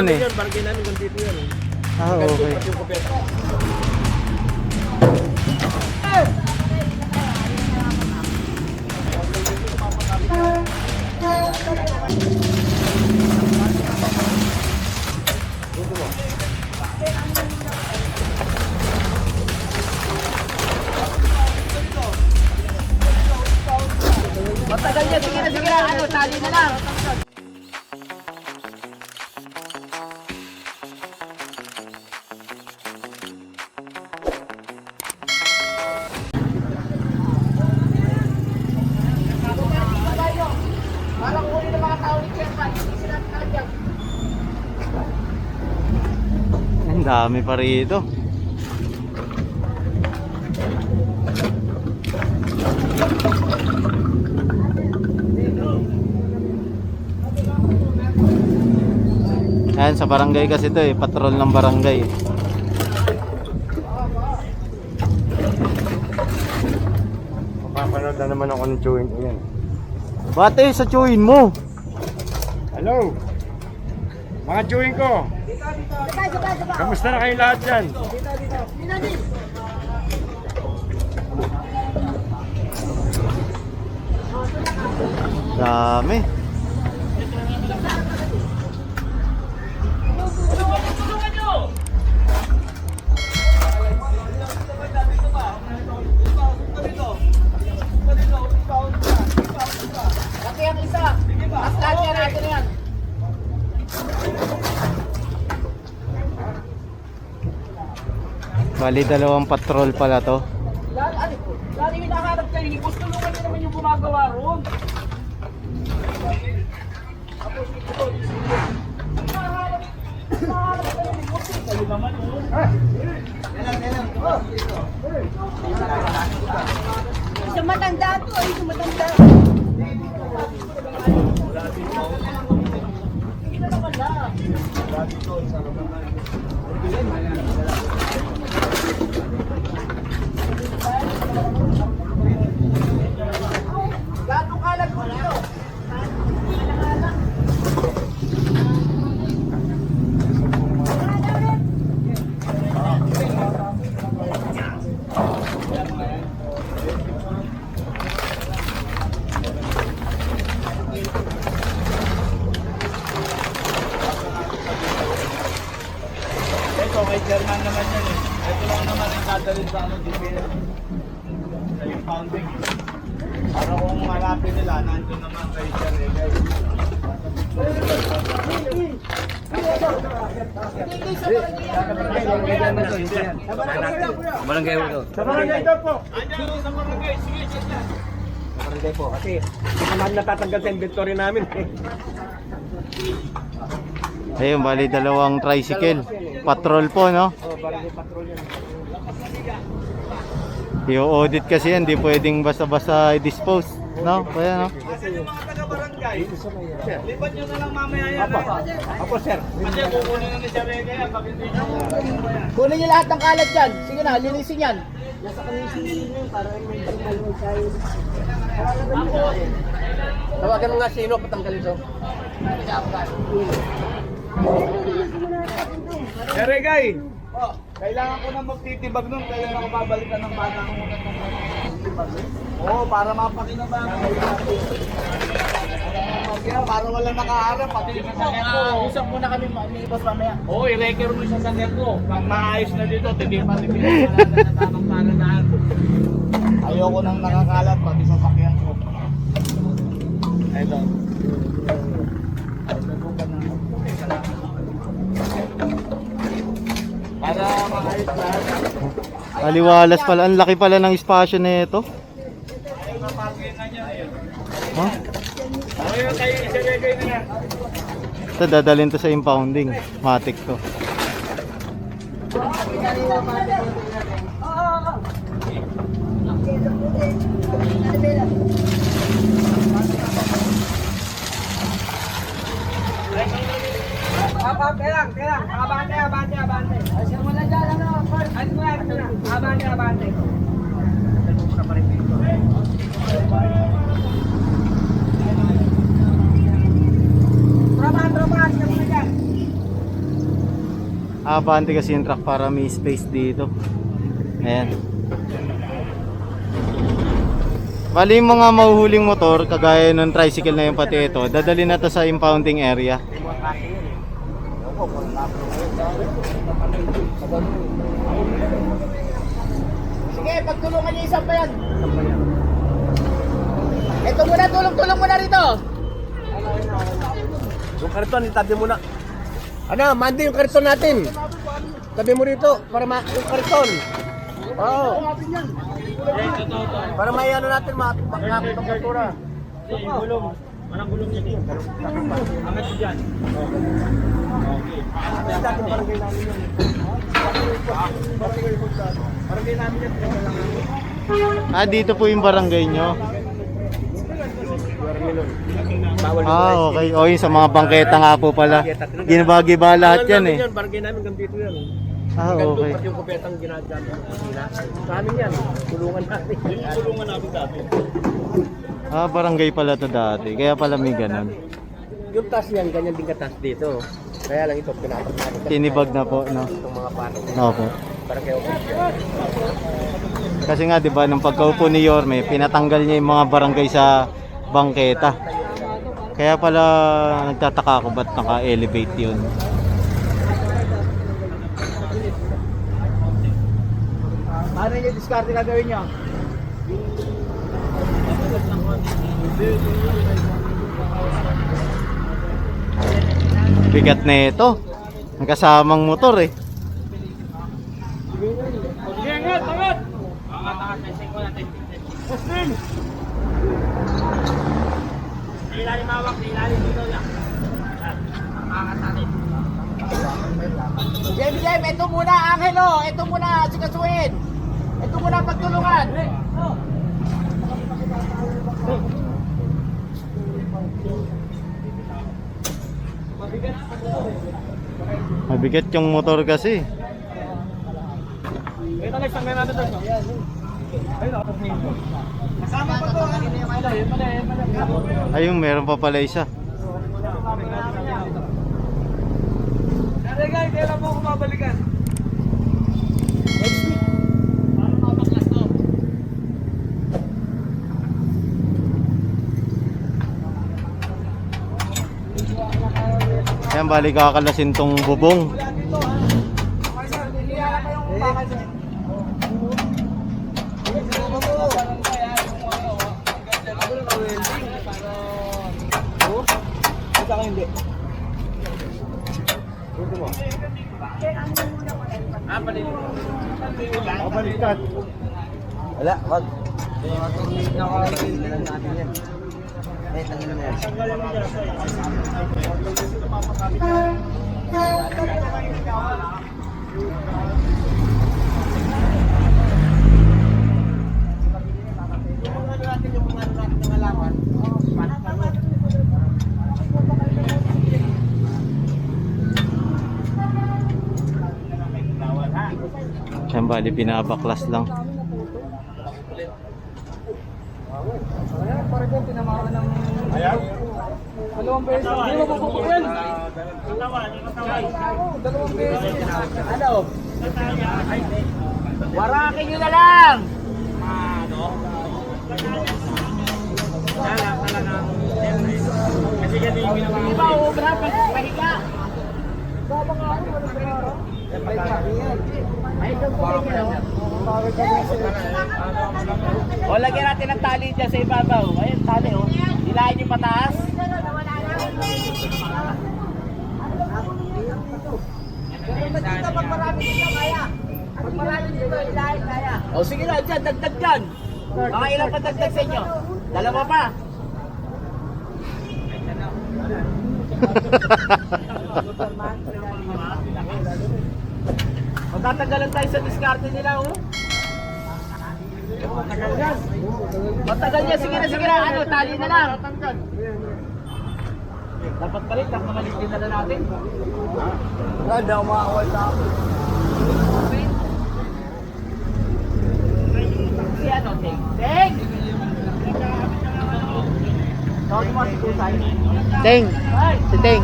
Ano eh? Yan, bargain namin kung dito yan. Ah, okay. Yung kopeta. Matagal niya, sige na, ano, tali na lang. Parang huli ng mga tao ni Chairman, hindi sila nakadyan. Ang dami pa rito. Ayan, sa barangay kasi ito eh, patrol ng barangay. Mapapanood na naman ako ng chewin ko yan. Bate, sa chewin mo. Hello! Mga chewin ko! Kamusta na kayo lahat dyan? Dami. Laki ang isa. Mas lahat yan natin yan. Bali, dalawang patrol pala to. Lalo yung hinahanap kayo, gusto nyo kami naman yung gumagawa roon. Tapos ito, hinahanap kayo, gusto kayo naman roon. Isang matanda to, isang matanda. Hindi na naman lang. Gano'ng kalag mo nito? Ito, kay chairman naman yan eh. Ito lang naman yung dadalhin sa ano, DPS. Sa yung founding. Para kung hanapin nila, nandun naman kay Sir Egay. Barangay mo to. Sa barangay daw po. Andiyan po sa barangay. Sige, sige. Sa barangay po. Kasi hindi naman natatanggal sa inventory namin. Ayun, bali, dalawang tricycle. Patrol po, no? Barangay patrol yan. I-audit kasi yan, di pwedeng basta-basta i-dispose, no? Kaya, no? Asan yung mga taga-barangay? Lipat nyo na lang mamaya yan. Apo sir. Kasi kukunin na ni Sir Egay yan. Pag hindi nyo. Kunin niyo lahat ng kalat dyan. Sige na, linisin yan. Tawagan mo nga sino patanggal ito. Sir Egay! Kailangan ko na magtitibag nun. Kaya ako babalikan ng bata ko muna ng titibag. Oo, para mapakinabangan. Para wala nakaharap, pati yung sasakyan ko. Usap muna kami, may boss mamaya. Oo, i-record mo yung sasakyan ko. Pag maayos na dito, tigipan ni pinagpalatan na tamang paradaan. Ayoko nang nakakalat, pati sasakyan ko. Ito. Para maayos lahat. Aliwalas pala, ang laki pala ng espasyo na ito. Ayaw na parking na niya. Ayun. Ha? Ayun tayo, isa-regay na yan. Ito, dadalhin to sa impounding. Matic to. Abante. Asya mo na dyan, ano? Abante. Tropa, asya mo na dyan. Abante kasi yung truck para may space dito. Ayan. Bali yung mga mahuhuling motor, kagaya ng tricycle na yung pati ito, dadali na to sa impounding area. Sige, pagtulungan niyo isang pa yan. Ito muna, tulong-tulong muna rito. Yung karton, itabi mo na. Ano, mandi yung karton natin. Tabi mo rito, para yung karton. Oo. Para may ano natin, makakapit ang kultura. Manang gulong niya din. Angat ko dyan. Dating barangay namin yun. Barangay namin yan. Ah, dito po yung barangay nyo. Bawal yung Ah, okay. O yun, sa mga bangketa nga po pala. Ginabagi-ba lahat yan eh. Barangay namin hanggang dito yan. Ah, Hanggang doon okay. pati yung kupetang ginagawa. Sa amin yan, tulungan natin. Yun yung tulungan natin dati. Ah, barangay pala to dati. Kaya pala may ganun. Yung taas niyan, ganyan din katas dito. Kaya lang ito, pinatak natin. Tinibag na po, no? Itong mga paano. Opo. Barangay official. Kasi nga, di ba, nung pagkaupo ni Yorme, pinatanggal niya yung mga barangay sa bangketa. Kaya pala nagtataka ako ba't naka-elevate yun. Paano yung diskarte na gawin niyo? Bigat na ito. Ang kasamang motor eh. Sige, angat, angat! Angat, testing ko natin. Testing! Ilalim mawak, ilalim dito lang. Angat natin. Jem, ito muna, Angelo. Ito muna, sikasuin. Ito muna pagtulungan. Mabigat yung motor kasi. Ito next ang natin doon. Kasama pa to. Ayun, meron pa pala isa. Guys, kailan po ako babalikan? Next week. Paano mapaklas to? Ayan, bali kakalasin tong bubong. Wala, wag. Nakakalimutan natin yan. Tangin na yan. Ayan, bali pinabaklas lang. Dalawang beses. Hindi mo mapupukin. Dalawang beses. Ano? Warakin nyo na lang! Ano? Kasi ganun yung ginawa. Di ba, ubra, pahiga. O, lagyan natin ng tali dyan sa ibabaw. Ayun, tali o. Hilahin yung pataas. Pag marami dito, kaya. Pag marami dito, hilahin kaya. O, sige lang, dyan, dagdag dyan. Mga ilang padagdag sa inyo? Dalawa pa. Matatagalan tayo sa diskarte nila, oh. Matagal niya, sige na, ano, tali na lang. Dapat pa rin, nakakalitin na lang natin. Wala, umakawal sa akin. Si ano, Teng? Teng! Tawagin mo si Kusay. Teng! Ay! Si Teng!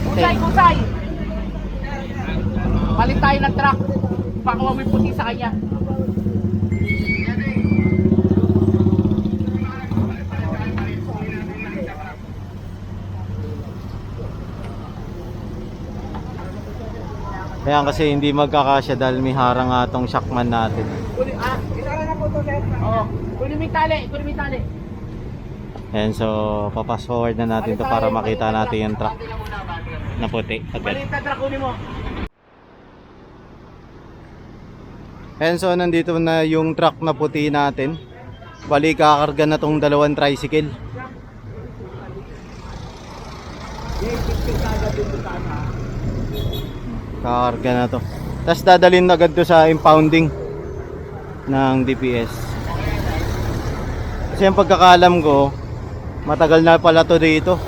Kusay, Kusay! Palit tayo ng truck. Pakuha mo yung puti sa kanya. Kaya kasi hindi magkakasya dahil may harang nga tong shockman natin. Isara na po to, sir. Oo. Kunin mo yung tali. Kunin mo yung tali. Ayan, so papas forward na natin to para makita natin yung truck na puti. Agad. Palit na truck, kunin mo. Ayan, so nandito na yung truck na puti natin. Bali kakarga na tong dalawang tricycle. Kakarga na to. Tapos dadalhin agad to sa impounding ng DPS. Kasi yung pagkakalam ko, matagal na pala to dito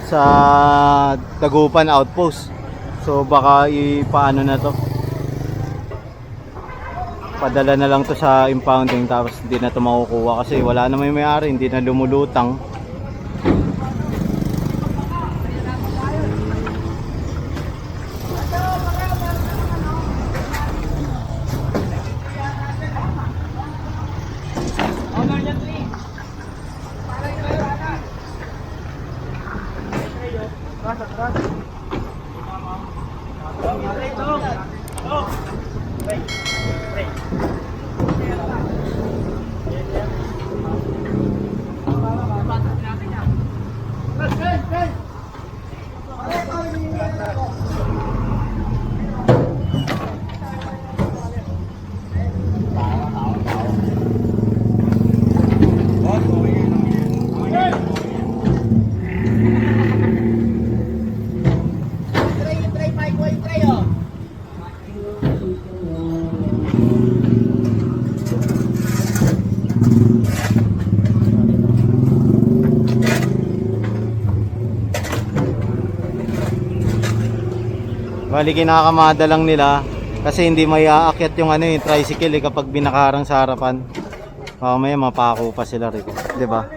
sa Dagupan Outpost. So baka ipaano na to. Padala na lang to sa impounding tapos hindi na to makukuha kasi wala na may-ari, hindi na lumulutang. Bali kinakamada lang nila kasi hindi may aakyat yung ano yung tricycle kapag binakarang sa harapan. Mamaya mapako pa sila rito, 'di ba?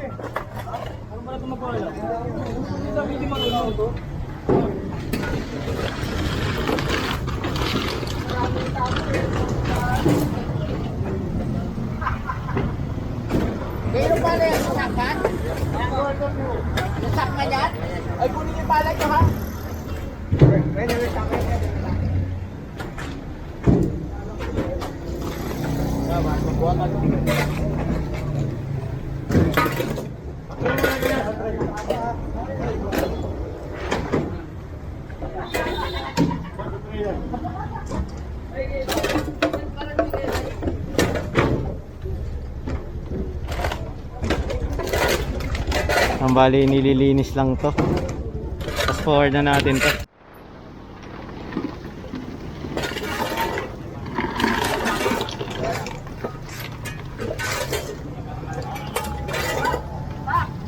Pero pala yung sakman? Yung sakman yan? Ay, kunin yung pala nyo, ha? Ang bali nililinis lang to. Fast forward na natin to.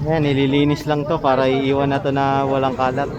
Yan, nililinis lang to para iiwan na to na walang kalat.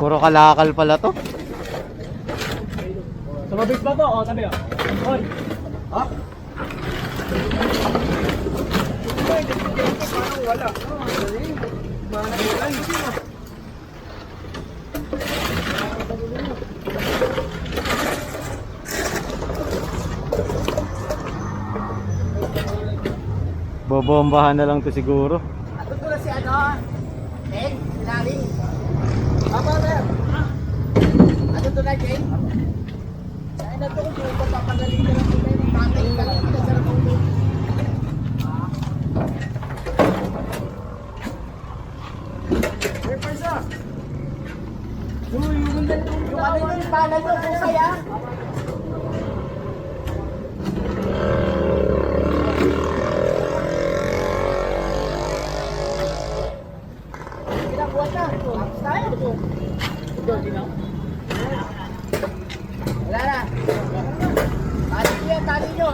Puro kalakal pala to. Sumabit ba to? O, tabi o. Hoy! Ha? Wala. Bobombahan na lang to siguro. Ato ko na si ano? Ed? Sinali? Apa, sir? Ato to na, Jane? Ay, nato ko siya. Papagaling ka lang sila. Patay ka lang sila sa ulo. Yung ano yung pala nyo, kusay ah. Ilang buwan na? Tapos tayo. Wala na. Tali nyo yan, tali nyo.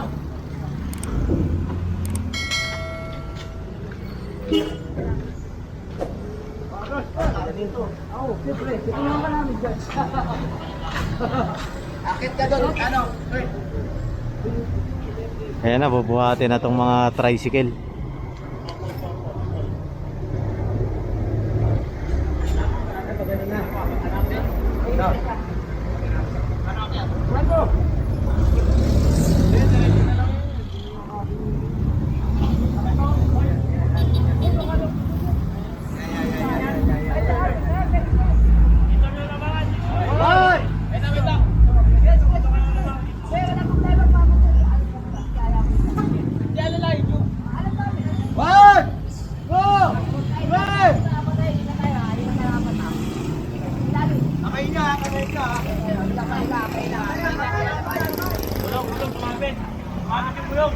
Akit ka doon, ano? Ayan na, bubuhatin na tong mga tricycle. Bulong, bulong, tumapit. Tumapit yung bulong.